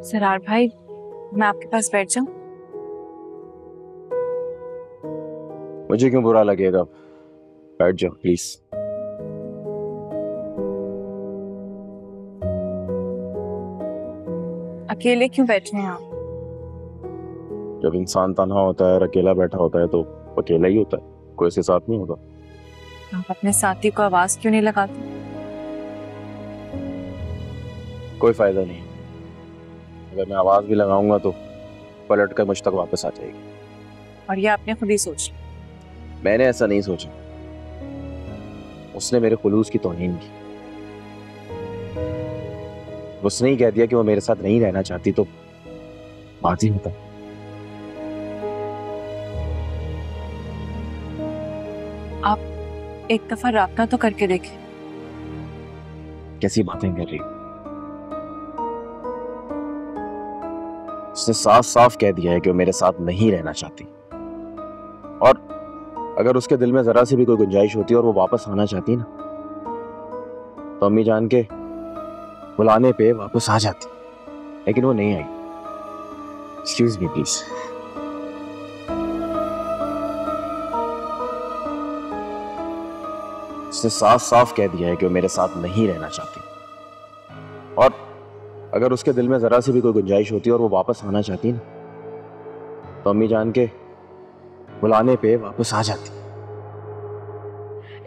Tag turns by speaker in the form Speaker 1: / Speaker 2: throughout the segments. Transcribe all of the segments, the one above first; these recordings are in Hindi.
Speaker 1: सरार भाई, मैं आपके पास बैठ जाऊं?
Speaker 2: मुझे क्यों बुरा लगेगा, बैठ जाओ प्लीज।
Speaker 1: अकेले क्यों बैठे हैं आप?
Speaker 2: जब इंसान तन्हा होता है और अकेला बैठा होता है तो अकेला ही होता है, कोई उसके साथ नहीं होता।
Speaker 1: आप अपने साथी को आवाज क्यों नहीं लगाते?
Speaker 2: कोई फायदा नहीं, अगर मैं आवाज भी लगाऊंगा तो पलट कर मुझ तक वापस आ जाएगी।
Speaker 1: और ये आपने खुद ही सोच लिया।
Speaker 2: मैंने ऐसा नहीं सोचा, उसने मेरे खुलूस की तौहीन की। उसने ही कह दिया कि वो मेरे साथ नहीं रहना चाहती तो बात ही होता।
Speaker 1: आप एक दफा राब्ता तो करके देखें।
Speaker 2: कैसी बातें कर रही हो? उसने साफ साफ कह दिया है कि वो मेरे साथ नहीं रहना चाहती, और अगर उसके दिल में जरा सी भी कोई गुंजाइश होती और वो वापस आना चाहती ना तो अम्मी जान के बुलाने पे वापस आ जाती, लेकिन वो नहीं आई। Excuse me please. उसने साफ साफ कह दिया है कि वो मेरे साथ नहीं रहना चाहती, और अगर उसके दिल में जरा सी भी कोई गुंजाइश होती और वो वापस आना चाहती ना तो अम्मी जान के बुलाने पे वापस आ जाती।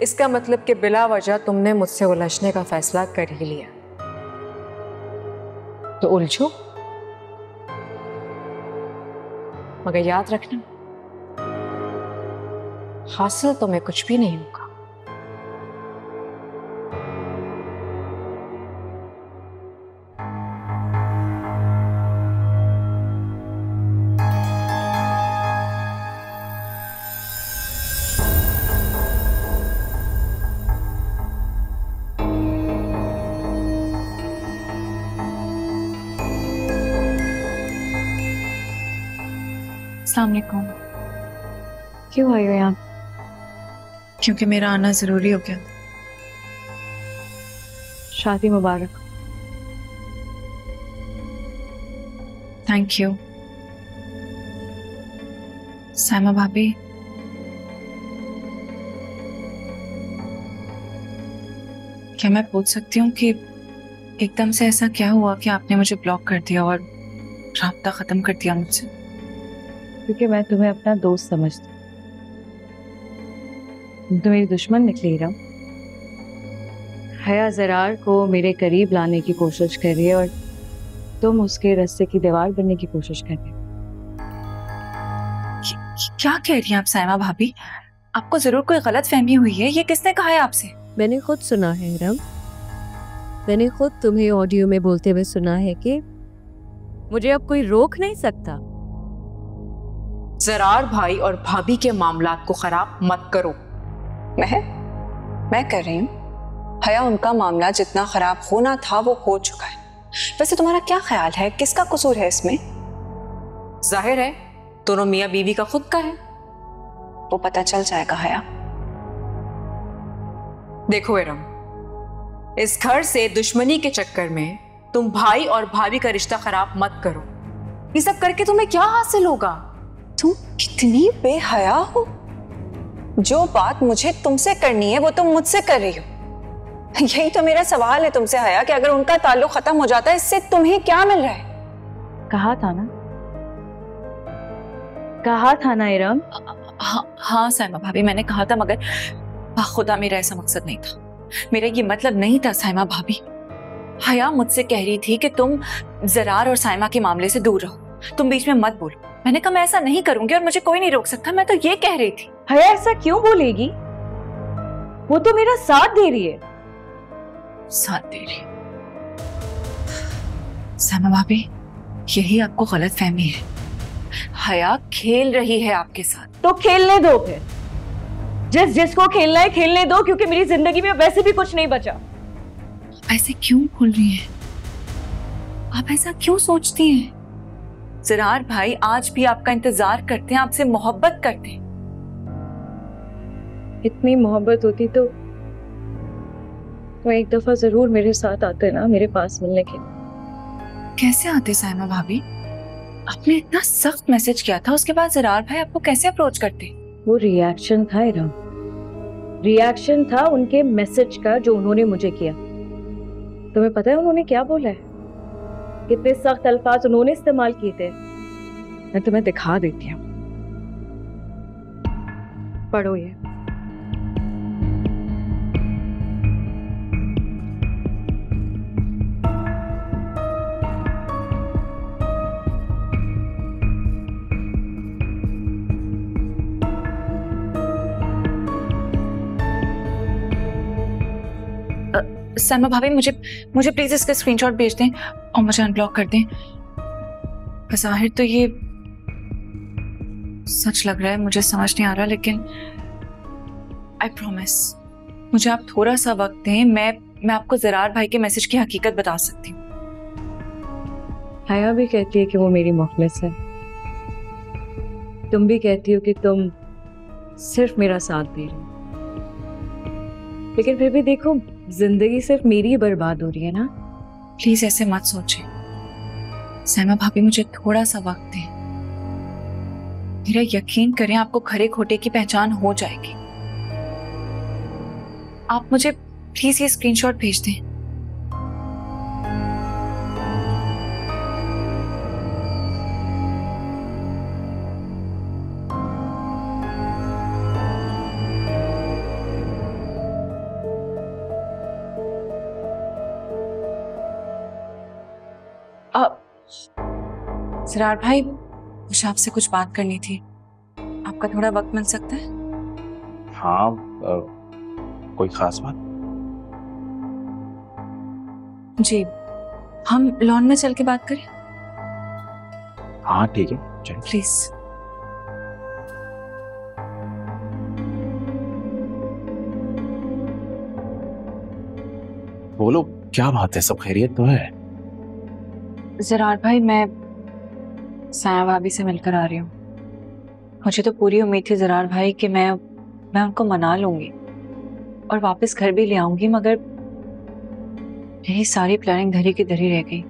Speaker 3: इसका मतलब कि बिला वजह तुमने मुझसे उलझने का फैसला कर ही लिया, तो उलझो, मगर याद रखना हासिल तुम्हें कुछ भी नहीं होगा।
Speaker 1: अस्सलाम वालेकुम।
Speaker 3: क्यों आई हो यहाँ?
Speaker 1: क्योंकि मेरा आना जरूरी हो गया।
Speaker 3: शादी मुबारक।
Speaker 1: Thank you. साइमा भाभी, क्या मैं पूछ सकती हूँ कि एकदम से ऐसा क्या हुआ कि आपने मुझे ब्लॉक कर दिया और राब्ता खत्म कर दिया मुझसे?
Speaker 3: क्योंकि मैं तुम्हें अपना दोस्त समझती हूँ, तुम तो मेरी दुश्मन निकली रहा। हया ज़रार को मेरे करीब लाने की कोशिश कर रही है और तुम उसके रास्ते की दीवार बनने की कोशिश कर रही हो।
Speaker 1: क्या कह रही हैं आप साइमा भाभी? आपको जरूर कोई गलत फहमी हुई है। ये किसने कहा है आपसे?
Speaker 4: मैंने खुद सुना है रम, मैंने खुद तुम्हें ऑडियो में बोलते हुए सुना है कि मुझे अब कोई रोक नहीं सकता।
Speaker 3: ज़रार भाई और भाभी के मामलात को खराब मत करो।
Speaker 5: मैं कर रही हूँ। हया, उनका मामला जितना खराब होना था वो हो चुका है। वैसे तुम्हारा क्या ख्याल है, किसका कसूर है इसमें?
Speaker 3: जाहिर है दोनों मियाँ बीवी का खुद का है।
Speaker 5: वो पता चल जाएगा हया।
Speaker 3: देखो इरम, इस घर से दुश्मनी के चक्कर में तुम भाई और भाभी का रिश्ता खराब मत करो। ये सब करके तुम्हें क्या हासिल होगा?
Speaker 5: तुम कितनी बेहया हो। जो बात मुझे तुमसे करनी है वो तुम मुझसे कर रही हो। यही तो मेरा सवाल है तुमसे हया कि अगर उनका ताल्लुक खत्म हो जाता है इससे तुम्हें क्या मिल रहा है?
Speaker 3: कहा था ना इरम।
Speaker 1: हाँ साइमा भाभी, मैंने कहा था, मगर खुदा मेरा ऐसा मकसद नहीं था। मेरा ये मतलब नहीं था साइमा भाभी। हया मुझसे कह रही थी कि तुम ज़रार और साइमा के मामले से दूर रहो, तुम बीच में मत बोलो। मैंने कहा मैं ऐसा नहीं करूंगी और मुझे कोई नहीं रोक सकता। मैं तो ये कह रही थी।
Speaker 3: हया ऐसा क्यों बोलेगी? वो तो मेरा साथ दे रही है।
Speaker 1: साथ दे रही है? साइमा भाभी, यही आपको गलत फहमी है। हया खेल रही है आपके साथ।
Speaker 3: तो खेलने दो फिर, जिसको खेलना है खेलने दो, क्योंकि मेरी जिंदगी में वैसे भी कुछ नहीं बचा।
Speaker 1: ऐसे क्यों बोल रही हैं? आप ऐसा क्यों सोचती हैं? ज़रार भाई आज भी आपका इंतजार करते हैं, आपसे मोहब्बत करते हैं।
Speaker 3: इतनी मोहब्बत होती तो एक दफा जरूर मेरे साथ आते ना, मेरे पास मिलने के लिए।
Speaker 1: कैसे आते साइमा भाभी? आपने इतना सख्त मैसेज किया था, उसके बाद जरार भाई आपको कैसे अप्रोच करते?
Speaker 4: वो रिएक्शन था इरम, रिएक्शन था उनके मैसेज का जो उन्होंने मुझे किया। तुम्हें पता है उन्होंने क्या बोला है? कितने सख्त अल्फाज उन्होंने इस्तेमाल किए थे। मैं तुम्हें दिखा देती हूँ, पढ़ो ये।
Speaker 1: साइमा भाभी मुझे प्लीज इसका स्क्रीनशॉट भेज दें और मुझे अनब्लॉक कर दें। बज़ाहिर तो ये सच लग रहा है, मुझे समझ नहीं आ रहा, लेकिन आई प्रॉमिस मुझे आप थोड़ा सा वक्त दें, मैं आपको जरार भाई के मैसेज की हकीकत बता सकती हूँ।
Speaker 4: हया भी कहती है कि वो मेरी मुखलिस है, तुम भी कहती हो कि तुम सिर्फ मेरा साथ दे रही हो, लेकिन फिर भी देखो जिंदगी सिर्फ मेरी ही बर्बाद हो रही है ना।
Speaker 1: प्लीज ऐसे मत सोचिए साइमा भाभी, मुझे थोड़ा सा वक्त दें। मेरा यकीन करें, आपको खरे खोटे की पहचान हो जाएगी। आप मुझे प्लीज ये स्क्रीनशॉट भेज दें। जरार भाई मुझे आपसे कुछ बात करनी थी, आपका थोड़ा वक्त मिल सकता है?
Speaker 2: हाँ, कोई खास बात?
Speaker 1: जी, हम लॉन में चल के बात करें?
Speaker 2: हाँ ठीक है, चलो।
Speaker 1: प्लीज।
Speaker 2: बोलो, क्या बात है? सब खैरियत तो है?
Speaker 1: जरार भाई मैं साया भाभी से मिलकर आ रही हूँ। मुझे तो पूरी उम्मीद थी जरार भाई कि मैं उनको मना लूंगी और वापस घर भी ले आऊंगी, मगर मेरी सारी प्लानिंग धरी की धरी रह गई।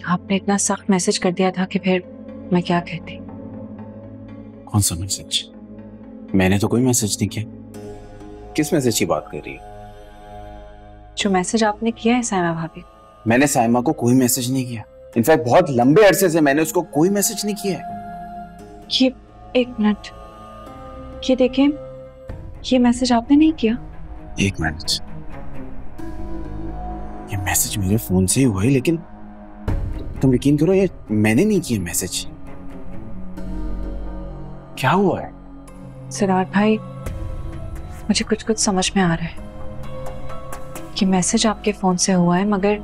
Speaker 1: आपने इतना सख्त मैसेज कर दिया था कि फिर मैं क्या कहती।
Speaker 2: कौन सा मैसेज? मैंने तो कोई मैसेज नहीं किया। किस मैसेज की बात कर रही है?
Speaker 1: जो मैसेज आपने किया है साइमा भाभी।
Speaker 2: मैंने साइमा को कोई मैसेज नहीं किया। इनफैक्ट बहुत लंबे अरसे से मैंने उसको कोई मैसेज नहीं किया है।
Speaker 1: ये एक मिनट, ये देखें, ये मैसेज आपने नहीं किया?
Speaker 2: एक मिनट, ये मैसेज मेरे फोन से ही हुआ है, लेकिन तुम यकीन करो ये मैंने नहीं किया मैसेज। क्या हुआ है?
Speaker 1: जरार भाई मुझे कुछ कुछ समझ में आ रहा है कि मैसेज आपके फोन से हुआ है, मगर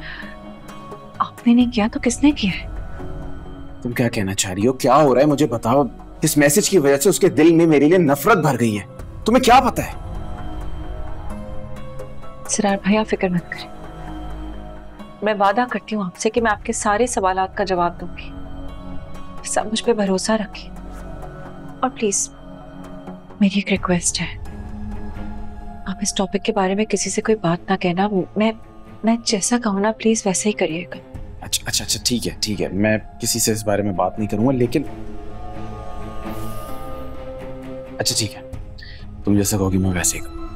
Speaker 1: आपने नहीं किया तो किसने किया है?
Speaker 2: तुम क्या कहना चाह रही हो? क्या हो रहा है मुझे बताओ। इस मैसेज की वजह से उसके दिल में मेरे लिए नफरत भर गई है। तुम्हें क्या पता है?
Speaker 1: जरार भाई आप फिक्र मत करें, मैं वादा करती हूँ आपसे कि मैं आपके सारे सवालात का जवाब दूंगी। सब मुझ पे भरोसा रखिए और प्लीज मेरी एक रिक्वेस्ट है, आप इस टॉपिक के बारे में किसी से कोई बात ना कहना। मैं जैसा कहूँ ना प्लीज वैसे ही करिएगा।
Speaker 2: अच्छा, ठीक है, मैं किसी से इस बारे में बात नहीं करूंगा, लेकिन अच्छा ठीक है, तुम जैसा कहोगी मैं वैसे ही करूंगा।